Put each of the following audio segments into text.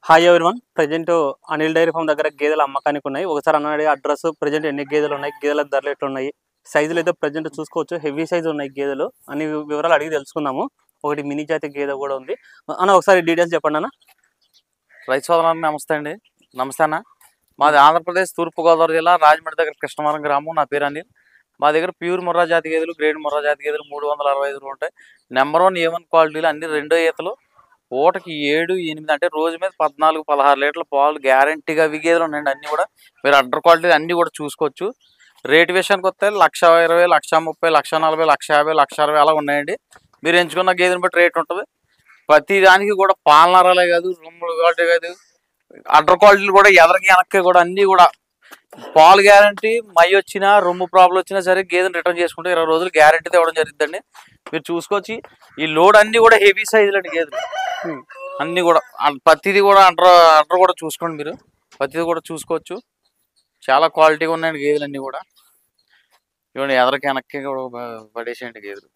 Hi everyone present Anil dairy farm దగ్గర గేదెలు అమ్మకానికి ఉన్నాయి. ఒకసారి అన్నది అడ్రస్ ప్రజెంట్ ఎన్ని గేదెలు ఉన్నాయి, గేదెల ధరలు ఎట్లున్నాయి, సైజులు అయితే ప్రజెంట్ చూసుకోవచ్చు. హెవీ సైజు ఉన్నాయి గేదెలు అన్ని వివరాలు అడిగి తెలుసుకుందాము. ఒకటి మినీ జాతి గేదె కూడా ఉంది అన్న. ఒకసారి డీటెయిల్స్ చెప్పండి అన్న. రైతు సోదరులకు నమస్తే అండి. నమస్తే అన్న. మాది ఆంధ్రప్రదేశ్ తూర్పుగోదావరి జిల్లా రాజమండ్రి దగ్గర కృష్ణవరం గ్రామం. నా పేరు అనిల్. మా దగ్గర ప్యూర్ ముర్రా జాతి గేదెలు, గ్రేడ్ ముర్రా జాతి గేదెలు 365 ఉంటాయి. నెంబర్ 1 A1 క్వాలిటీలు అన్ని రెండో ఈతలు. పూటకి 7, 8 అంటే రోజు మీద 14, 16 లీటర్ల పాలు గ్యారంటీగా అవి గేదెలు ఉన్నాయండి. అన్ని కూడా మీరు అడ్డర్ క్వాలిటీ అన్ని కూడా చూసుకోవచ్చు. రేటు విషయానికి వస్తే 1,20,000, 1,30,000, 1,40,000, 1,50,000, 1,60,000 అలా ఉన్నాయండి. మీరు ఎంచుకున్న గేదెని బట్టి రేట్ ఉంటుంది. ప్రతి దానికి కూడా పాలనరాలే కాదు, రొమ్ములు క్వాలిటీ కాదు, అడ్డర్ క్వాలిటీలు కూడా ఎదరికి వెనక్కి కూడా అన్నీ కూడా పాలు గ్యారంటీ. మై వచ్చినా రొమ్ము ప్రాబ్లం వచ్చినా సరే గేదెని రిటర్న్ చేసుకుంటే 20 రోజులు గ్యారంటీతో ఇవ్వడం జరుగుతుందండి. మీరు చూసుకోవచ్చు. ఈ లోడ్ అన్ని కూడా హెవీ సైజులు అండి గేదెలు అన్ని కూడా. ప్రతిదీ కూడా అడ్డర్ కూడా చూసుకోండి. మీరు ప్రతిదీ కూడా చూసుకోవచ్చు. చాలా క్వాలిటీగా ఉన్నాయండి గేదెలు అన్నీ కూడా. ఇవ్వండి ఎదరికి వెనక్కి కూడా పడేసేయండి గేదెలు.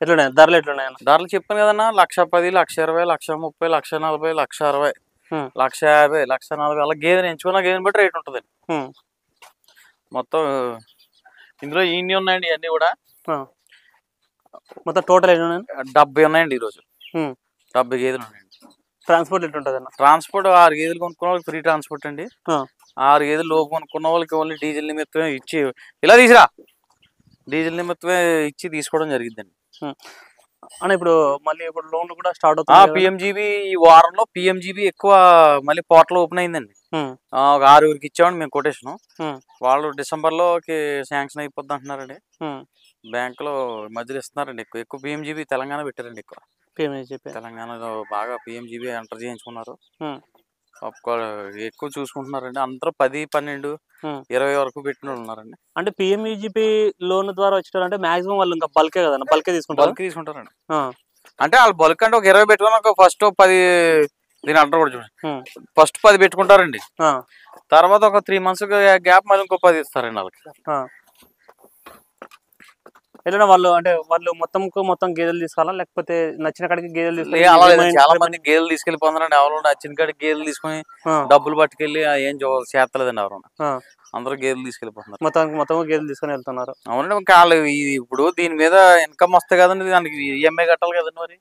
ఎట్లున్నాయి ధరలు? ఎట్లున్నాయి అన్న? ధరలు చెప్పాను కదన్నా. 1,10,000, 1,20,000, 1,30,000, 1,40,000, 1,60,000, 1,50,000, 1,40,000 అలా గేదెని ఎంచుకున్న గేదెని బట్టి రేట్ ఉంటుంది. మొత్తం ఇందులో ఇన్ని ఉన్నాయండి ఇవన్నీ కూడా. మొత్తం టోటల్ ఎన్ని ఉన్నాయి? 70 ఉన్నాయండి ఈరోజు. 70 గేదెలు ఉన్నాయండి. ట్రాన్స్పోర్ట్ ఎట్లుంటుంది అన్న? ట్రాన్స్పోర్ట్ 6 గేదెలు కొనుక్కున్న వాళ్ళకి ఫ్రీ ట్రాన్స్పోర్ట్ అండి. 6 గేదెలు లోపు కొనుక్కున్న వాళ్ళకి ఓన్లీ డీజిల్ నిమిత్తమే ఇచ్చి ఇలా తీసిరా డీజిల్ నిమిత్తమే ఇచ్చి తీసుకోవడం జరిగిందండి. అన్న ఇప్పుడు మళ్ళీ ఇప్పుడు లోన్లు కూడా స్టార్ట్ అవుతాయి. పిఎంజీబీ ఈ వారంలో పిఎంజీబీ ఎక్కువ మళ్ళీ పోర్టల్ ఓపెన్ అయిందండి. ఒక 6 ఇచ్చామండి మేము కొటేషన్. వాళ్ళు డిసెంబర్లోకి శాంక్షన్ అయిపోద్ది అంటున్నారండి. బ్యాంకులో మధ్యలో ఇస్తున్నారండి. ఎక్కువ పిఎంజీబీ తెలంగాణ పెట్టారండి. ఎక్కువ తెలంగాణలో బాగా పిఎంజీబీ ఎంటర్ చేయించుకున్నారు. ఎక్కువ చూసుకుంటున్నారండి. అందరూ 10, 12, 20 వరకు పెట్టిన ఉన్నారండి. అంటే పిఎంఈజీపీ లోన్ ద్వారా వచ్చారంటే మాక్సిమం వాళ్ళు ఇంకా బల్కే కదన్న, బల్కే తీసుకుంటారండి. అంటే వాళ్ళు బల్క్ అంటే ఒక 20 పెట్టుకుని ఒక ఫస్ట్ 10 దీని అంటారు కూడా చూడండి. ఫస్ట్ 10 పెట్టుకుంటారండి. తర్వాత ఒక 3 months గ్యాప్ మళ్ళీ ఇంకో 10 ఇస్తారండి వాళ్ళకి. ఎలా వాళ్ళు అంటే వాళ్ళు మొత్తం గేదెలు తీసుకోవాలా, లేకపోతే నచ్చిన కాడికి గేదెలు తీసుకెళ్ళి చాలా మంది గేదెలు తీసుకెళ్ళిపోతున్నారండి. ఎవరు నచ్చిన కాడికి గేదెలు తీసుకుని డబ్బులు పట్టుకెళ్ళి ఏం చేస్తలేదండి. ఎవరు అందరూ గేదెలు తీసుకెళ్ళిపోతున్నారు. మొత్తం గేదెలు తీసుకొని వెళ్తున్నారు. అవునండి. వాళ్ళు ఇప్పుడు దీని మీద ఇన్కమ్ వస్తాయి కదండి, దానికి ఈఎంఐ కట్టాలి కదండి మరి.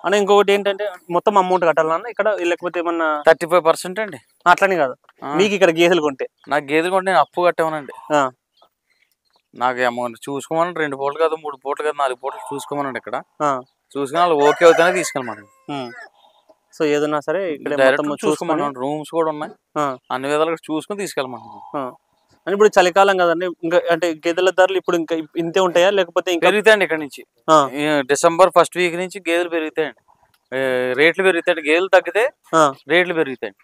అని ఇంకొకటి ఏంటంటే మొత్తం అమౌంట్ కట్టాలన్నా ఇక్కడ, లేకపోతే ఏమన్నా 35% అండి. అట్లని కాదు, మీకు ఇక్కడ గేదెలు కొంటే? నాకు గేదెలు కొంటే నేను అప్పు కట్టామనండి. నాకు అమౌంట్ చూసుకోమని 2 పూటలు కాదు, 3 పూటలు కాదు, 4 పూటలు చూసుకోమనండి. ఇక్కడ చూసుకుని వాళ్ళు ఓకే అవుతానే తీసుకెళ్ళమనండి. సో ఏదన్నా సరే ఇక్కడ చూసుకోమని రూమ్స్ కూడా ఉన్నాయి. అన్ని విధాలుగా చూసుకుని తీసుకెళ్ళమన్నాను. అని ఇప్పుడు చలికాలం కదండి, ఇంకా అంటే గేదెల ధరలు ఇప్పుడు ఇంకా ఇంతే ఉంటాయా, లేకపోతే ఇంకా పెరుగుతాయండి? ఇక్కడ నుంచి డిసెంబర్ ఫస్ట్ వీక్ నుంచి గేదెలు పెరుగుతాయండి. రేట్లు పెరుగుతాయండి. గేదెలు తగ్గితే రేట్లు పెరుగుతాయండి.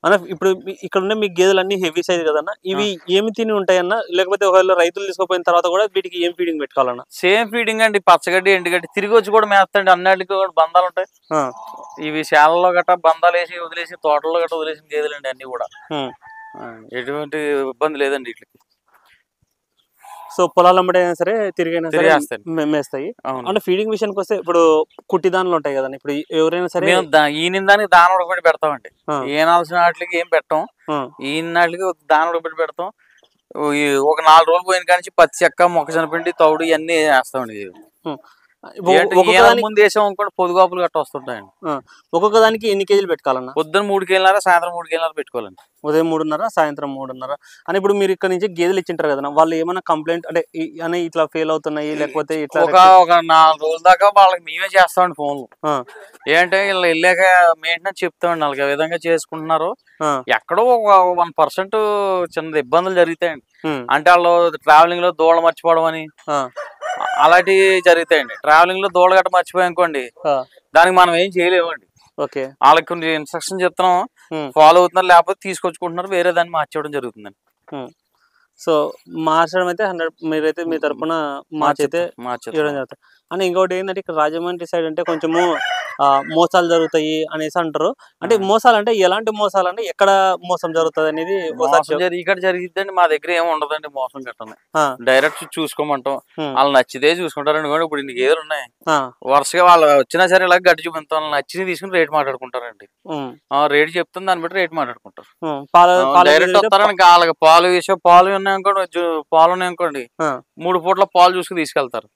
అన్న ఇప్పుడు ఇక్కడ ఉండే మీ గేదెలు అన్ని హెవీ సైజ్ కదన్నా, ఇవి ఏమి తిని ఉంటాయన్నా, లేకపోతే ఒకవేళ రైతులు తీసుకుపోయిన తర్వాత కూడా వీటికి ఏం ఫీడింగ్ పెట్టుకోవాలన్నా? సేమ్ ఫీడింగ్ అండి. పచ్చగడ్డి, ఎండుగడ్డి తిరిగి వచ్చి కూడా మేస్తండి. అన్నిటికీ కూడా బంధాలు ఉంటాయి. ఇవి శాలలో గట్రా బంధాలు వేసి వదిలేసి, తోటల్లో గట్రా వదిలేసిన గేదెలండి అన్ని కూడా. ఎటువంటి ఇబ్బంది లేదండి వీటికి. సో పొలాలు అమ్మడైనా సరే తిరిగైనా సరే మేస్తాయి. అంటే ఫీడింగ్ విషయానికి వస్తే ఇప్పుడు కుట్టి దానిలో ఉంటాయి కదండి, ఇప్పుడు ఎవరైనా సరే ఈయన దానికి దాన ఉడకబెట్టి పెడతామండి. ఈనాల్సిన వాటికి ఏం పెట్టాం, ఈయన వాటికి దాన ఉడకబెట్టి పెడతాం. ఒక 4 రోజులు పోయిన కానీ పచ్చి చెక్క, మొక్కజొన్న పిండి, తౌడు ఇవన్నీ వేస్తామండి. ముందు వేసాం అనుకోండి పొదుగాపులు గట్ట వస్తుంటాయండి. ఒక్కొక్క దానికి ఎన్ని కేజీలు పెట్టుకోవాలన్నా? పొద్దున్న 3 కేజీలన్నర, సాయంత్రం 3 కేజీలన్నర పెట్టుకోవాలండి. ఉదయం 3:30, సాయంత్రం 3:30. అని ఇప్పుడు మీరు ఇక్కడ నుంచి గేదెలు ఇచ్చింటారు కదా, వాళ్ళు ఏమైనా కంప్లైంట్ అంటే ఇట్లా ఫెయిల్ అవుతున్నాయి, లేకపోతే ఇట్లా ఒక 4 రోజుల దాకా వాళ్ళకి మేమే చేస్తామండి ఫోన్లు. ఏంటంటే వీళ్ళు వెళ్ళాక మెయింటెనెన్స్ చెప్తామండి వాళ్ళకి. ఏ విధంగా చేసుకుంటున్నారు. ఎక్కడో ఒక 1% చిన్న ఇబ్బందులు జరుగుతాయండి. అంటే వాళ్ళు ట్రావెలింగ్ లో దూడ మర్చిపోవడం అని అలాంటివి జరుగుతాయండి. ట్రావెలింగ్ లో దూడ గట్ట మర్చిపోయాం అనుకోండి, దానికి మనం ఏం చేయలేమండి. వాళ్ళకి కొన్ని ఇన్స్ట్రక్షన్ చెప్తున్నాం, ఫాలో అవుతున్నారు, లేకపోతే తీసుకొచ్చుకుంటున్నారు, వేరే దాన్ని మార్చేయడం జరుగుతుందండి. సో మార్చడం అయితే 100 మీరైతే మీ తరఫున మార్చైతే ఇవ్వడం జరుగుతుంది. అని ఇంకోటి ఏంటంటే ఇక్కడ రాజమండ్రి సైడ్ అంటే కొంచెము మోసాలు జరుగుతాయి అనేసి అంటారు. అంటే మోసాలు అంటే ఎలాంటి మోసాలు అంటే ఎక్కడ మోసం జరుగుతుంది అనేది ఇక్కడ జరిగిద్దండి. మా దగ్గర ఏమి ఉండదండి మోసం గట్టని. డైరెక్ట్ చూసుకోమంటాం. వాళ్ళు నచ్చితే చూసుకుంటారండి. ఇప్పుడు ఇన్ని గేదెలు ఉన్నాయి, వరుసగా వాళ్ళు వచ్చినా సరే ఇలా గట్టి చూపిస్తాం. వాళ్ళు నచ్చింది తీసుకుని రేట్ మాట్లాడుకుంటారండి. రేట్ చెప్తాం, దాన్ని బట్టి రేట్ మాట్లాడుకుంటారు. డైరెక్ట్ వస్తారని వాళ్ళకి పాలు వేసే పాలు ఉన్నాయనుకోండి, పాలు ఉన్నాయనుకోండి 3 పూట్ల పాలు చూసుకుని తీసుకెళ్తారు.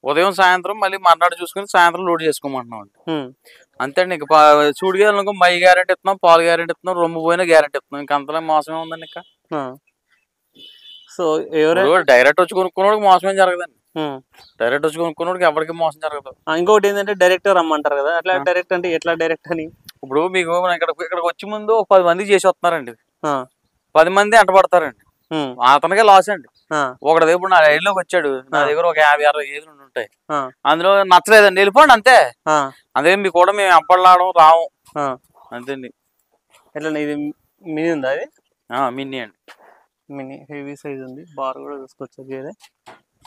ఉదయం సాయంత్రం మళ్ళీ మర్నాడు చూసుకుని సాయంత్రం లోడ్ చేసుకోమంటున్నాం అండి. అంతే అండి. ఇంకా చూడు అనుకో మై గ్యారెంటీ ఇస్తున్నాం, పాలు గ్యారెంటీ ఇస్తున్నాం, రొమ్ము పోయినా గ్యారెంటీ ఇస్తున్నాం. ఇంకా అంతలో మోసమే ఉందండి. ఇంకా సో ఎవరైనా డైరెక్ట్ వచ్చి కొనుక్కున్నోడికి మోసం ఏం జరగదండి. డైరెక్ట్ వచ్చి కొనుక్కున్నోడికి ఎవరికి మోసం జరగదు. ఇంకొకటి ఏంటంటే డైరెక్ట్ రమ్మంటారు కదా, అట్లా డైరెక్ట్ అంటే ఎట్లా డైరెక్ట్ అని? ఇప్పుడు మీకు ఇక్కడికి వచ్చే ముందు 10 మంది చేసి వస్తున్నారండి. 10 మంది అంట పడతారండి. అతనికే లాస్ అండి. ఒకటి ఇప్పుడు నా రైల్లోకి వచ్చాడు, నా దగ్గర ఒక 50-60 గేదెలు ఉంటాయి. అందులో నచ్చలేదండి, వెళ్ళిపోండి అంతే. అదే మీకు కూడా మేము అప్పట్లాడడం రాము అంతేండి. ఎట్లా ఇది మినీ ఉందా? అది మినీ అండి. మినీ హెవీ సైజ్ ఉంది. బార్ కూడా చూసుకోవచ్చు. గేదె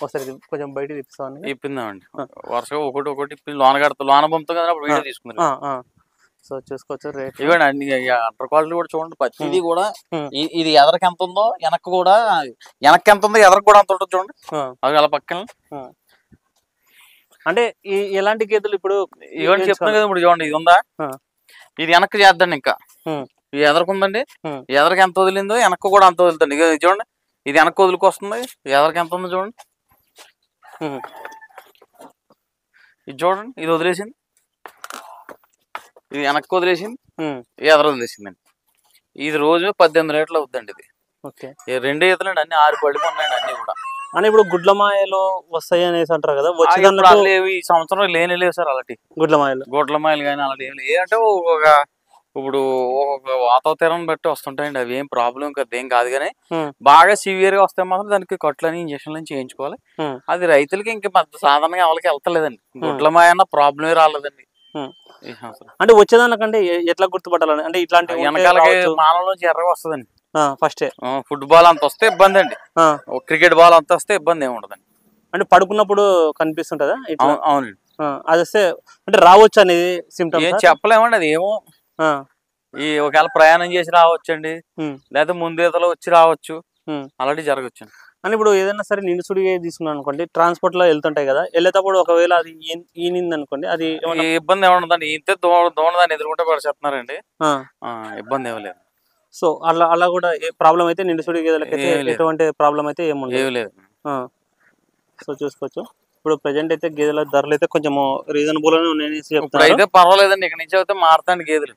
ఒకసారి కొంచెం బయట ఇప్పిందామండి. వరుసగా ఒకటి ఇప్పి లోన కడతా, లోన పంపుతాం కదా, అప్పుడు వీడియో తీసుకుందాం. సో చూసుకోవచ్చు రేట్. ఇవ్వండి అన్ని అంటర్ క్వాలిటీ కూడా చూడండి. ప్రతిదీ కూడా ఇది ఎదరికి ఎంత ఉందో వెనక్కి కూడా, వెనక్కి ఎంత ఉందో ఎదరికి కూడా అంత ఉంటుంది చూడండి. అవి అలా పక్కన అంటే ఎలాంటి గేదెలు ఇప్పుడు ఇవన్నీ చెప్తున్నాం కదా. ఇప్పుడు చూడండి, ఇది ఉందా, ఇది వెనక్కి చేద్దండి. ఇంకా ఇది ఎదరికి ఉందండి, ఎదరికి ఎంత వదిలిందో వెనక్కి కూడా అంత వదులుతుంది. ఇక చూడండి, ఇది వెనక్కి వదులుకు వస్తుంది, ఎదరికి ఎంత ఉందో చూడండి. ఇది చూడండి, ఇది వదిలేసింది, ఇది వెనక్కి వదిలేసింది, ఎదర వదిలేసిందండి. ఇది రోజు 18 రేట్లు అవుతుందండి. ఇది 2 ఈతలండి, అన్ని 6 పళ్ళు ఉన్నాయండి అన్ని కూడా. అని ఇప్పుడు గుడ్లమాయలు వస్తాయి అనేసి అంటారు కదా, ఈ సంవత్సరం లేవు సార్ అలాంటి గుడ్లమాయలు కానీ అలాంటి ఏమి లేవు. అంటే ఇప్పుడు ఒక వాతావరణం బట్టి వస్తుంటాయండి. అవి ఏం ప్రాబ్లం కదా, ఏం కాదు. కానీ బాగా సివియర్ గా వస్తే మాత్రం దానికి కట్లని ఇంజక్షన్లు చేయించుకోవాలి. అది రైతులకి ఇంకా సాధారణంగా ఎవరికి వెళ్తలేదండి. గుడ్లమాయ అన్న ప్రాబ్లమే రాలేదండి. అంటే వచ్చేదానికంటే ఎట్లా గుర్తుపట్టాలని? అంటే ఇట్లాంటి వెనకాలకి మానవుల ఎర్రగా వస్తుందండి. ఫస్ట్ ఫుట్బాల్ అంత వస్తే ఇబ్బంది అండి, క్రికెట్ బాల్ అంత వస్తే ఇబ్బంది ఏమి ఉండదండి. అంటే పడుకున్నప్పుడు కనిపిస్తుంటదా? అవునండి. అది వస్తే అంటే రావచ్చు అనేది సిమ్టమ్స్ ఏం చెప్పలేమండి. అది ఏమో ఒకవేళ ప్రయాణం చేసి రావచ్చండి, లేదా ముందేతలో వచ్చి రావచ్చు, అలాంటివి జరగచ్చు. అని ఇప్పుడు ఏదైనా సరే నిండుసుడి తీసుకున్నాను అనుకోండి, ట్రాన్స్పోర్ట్ లో వెళ్తుంటాయి కదా, వెళ్ళేటప్పుడు ఒకవేళ అది ఈనింది అనుకోండి, అది ఇబ్బంది ఏమన్నదండి. ఇంతే దోణ దాన్ని ఎదుర్కొంటే పడిచేస్తున్నారండి, ఇబ్బంది ఏమి లేదు. సో అలా కూడా ప్రాబ్లం అయితే నిండుసుడి గేదెలకి ఎటువంటి ప్రాబ్లం అయితే ఏమి లేదు. సో చూసుకోవచ్చు. ఇప్పుడు ప్రెజెంట్ అయితే గేదెల ధరలు అయితే కొంచెం రీజనబుల్ గానే ఉన్నాయని చెప్తారు. అయితే పర్వాలేదండి, ఇక్కడ నుంచి అయితే మారుతాండి గేదెలు,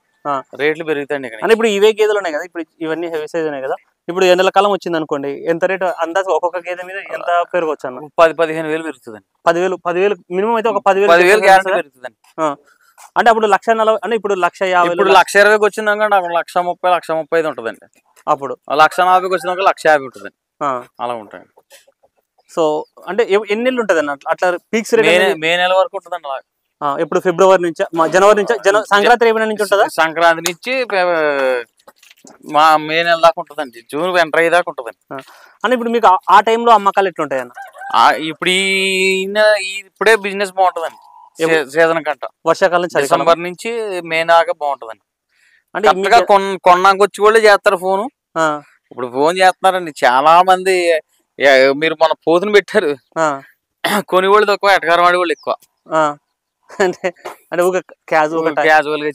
రేట్లు పెరుగుతాయండి. అంటే ఇప్పుడు ఇవే గేదెలు ఉన్నాయి కదా, ఇప్పుడు ఇవన్నీ హెవీ సైజ్ ఉన్నాయి కదా, ఇప్పుడు ఎండల కాలం వచ్చింది అనుకోండి, ఎంత రేటు అందాజు ఒక్కొక్క గేదె మీద ఎంత పెరగవచ్చు అన్న? 10-15 వేలు పెరుగుతుందండి. 10,000 మినిమం అయితే ఒక 10,000 పెరుగుతుందండి. అంటే అప్పుడు 1,40,000 అంటే ఇప్పుడు 1,50,000, ఇప్పుడు 1,20,000కి వచ్చిందాక అక్కడ 1,30,000, 1,35,000 ఉంటుందండి. అప్పుడు 1,40,000కి వచ్చినాక 1,50,000 ఉంటుందండి. అలా ఉంటాయండి. సో అంటే ఎన్ని నెలలు ఉంటుంది అన్న అట్లా పీక్స్? మే నెల వరకు ఉంటుందండి. ఇప్పుడు ఫిబ్రవరి నుంచి జనవరి నుంచి సంక్రాంతి అయిపోయిన నుంచి ఉంటుందా? సంక్రాంతి నుంచి మే నెల దాకా ఉంటుందండి, జూన్ ఎంటర్ అయ్యేదాకా ఉంటుందండి. అని ఇప్పుడు మీకు ఆ టైంలో అమ్మకాలు ఎట్లుంటాయి అన్న? ఇప్పుడే బిజినెస్ బాగుంటుందండి. సీజన్ కంట వర్షాకాలం డిసెంబర్ నుంచి మే దాకా బాగుంటుందండి. అంటే కొన్నాక వచ్చి కూడా చేస్తారు ఫోను. ఇప్పుడు ఫోన్ చేస్తున్నారండి చాలా మంది. మీరు మన పోతుని పెట్టారు, కొనివాళ్ళు తక్కువ, ఎటకారం వాడి వాళ్ళు ఎక్కువ. అంటే క్యాజువల్ గా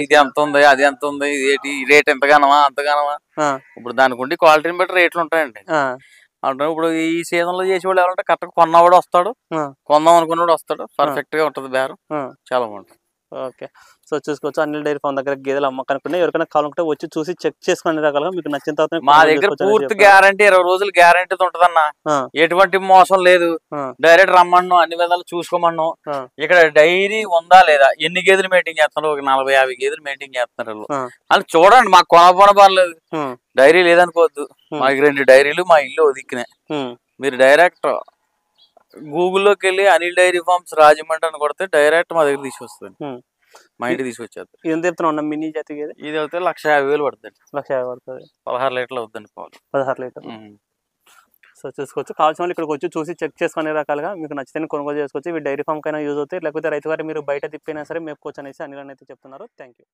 ఇది ఎంత ఉంది, అది ఎంత ఉంది, ఇది రేట్ ఎంతగానమా అంతగానమా. ఇప్పుడు దానికి ఉండి క్వాలిటీని బట్టి రేట్లు ఉంటాయండి. అంటే ఇప్పుడు ఈ సీజన్ లో చేసేవాళ్ళు ఎవరంటే కరెక్ట్ కొన్నవాడు వస్తాడు, కొందాం అనుకున్నాడు వస్తాడు, పర్ఫెక్ట్ గా ఉంటది బేరం, చాలా బాగుంటుంది. ఓకే. సో చూసుకోవచ్చు, అనిల్ డైరీ ఫార్మ్ దగ్గర గేదెలు అమ్మకానికి ఉన్నాయి. ఎవరికైనా కావాలంటే వచ్చి చూసి చెక్ చేసుకునే రకాలుగా మీకు నచ్చిన తర్వాత మా దగ్గర పూర్తి గ్యారంటీ, 20 రోజులు గ్యారంటీ ఉంటదన్న. ఎటువంటి మోసం లేదు. డైరెక్ట్ రమ్మను, అన్ని విధాలు చూసుకోమన్నాం. ఇక్కడ డైరీ ఉందా లేదా, ఎన్ని గేదెలు మెయింటైన్ చేస్తున్నారు, ఒక 40-50 గేదెలు మెయింటైన్ చేస్తున్నారు. అది చూడండి, మాకు కొనపోన పర్లేదు, డైరీ లేదనుకోవద్దు. మాకు 2 డైరీలు మా ఇల్లు ఒదిక్కినాయి. మీరు డైరెక్ట్ గూగుల్లోకి వెళ్ళి అనిల్ డైరీ ఫార్మ్స్ రాజమండ్రి అని కొడితే డైరెక్ట్ మా దగ్గర తీసుకొస్తుంది, మా ఇంటికి తీసుకొచ్చేది. ఎంత చెప్తున్నా మినీ జాతి గేదె? ఇది అయితే 1,50,000 పడుతుంది. 1,50,000 పడుతుంది. 16 లీటర్లు అవుతుంది పాలు. 16 లీటర్లు. సో చూసుకోవచ్చు, కావాల్సిన వాళ్ళు ఇక్కడికి వచ్చి చూసి చెక్ చేసుకునే రకాలుగా మీకు నచ్చితే కొనుగోలు చేసుకోవచ్చు. ఇవి డైరీ ఫామ్కైనా యూజ్ అవుతాయి, లేకపోతే రైతు వారి మీరు బయట తిప్పినా సరే మేపుకోవచ్చు అనేసి అనిల్ అయితే చెప్తున్నారు. Thank you.